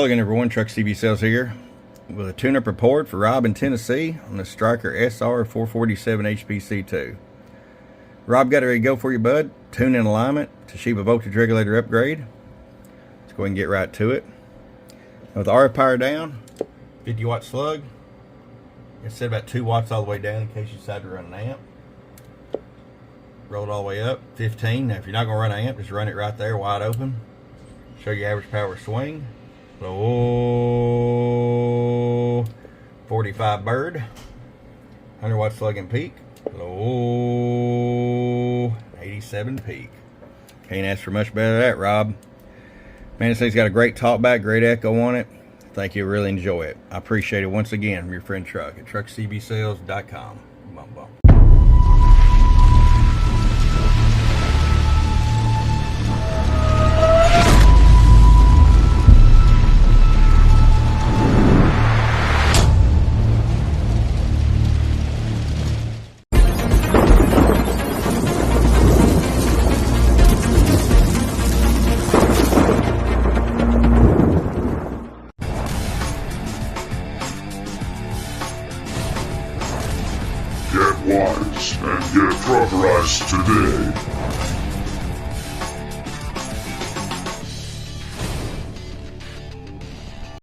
Hello again everyone, Truck CB Sales here with a tune-up report for Rob in Tennessee on the Stryker SR-447hpc2. Rob got it ready to go for you, bud. Tune in alignment, Toshiba voltage regulator upgrade. Let's go ahead and get right to it. With the RF power down, 50 watt slug. It's set about 2 watts all the way down in case you decide to run an amp. Roll it all the way up, 15. Now if you're not going to run an amp, just run it right there wide open. Show you average power swing. Low 45 bird, 100 watt slug and peak, low 87 peak. Can't ask for much better than that, Rob. Man, this thing's got a great talkback, great echo on it. I think you'll really enjoy it. I appreciate it once again from your friend Truck at truckcbsales.com. Bum, bum. Get wise and get truckerized today.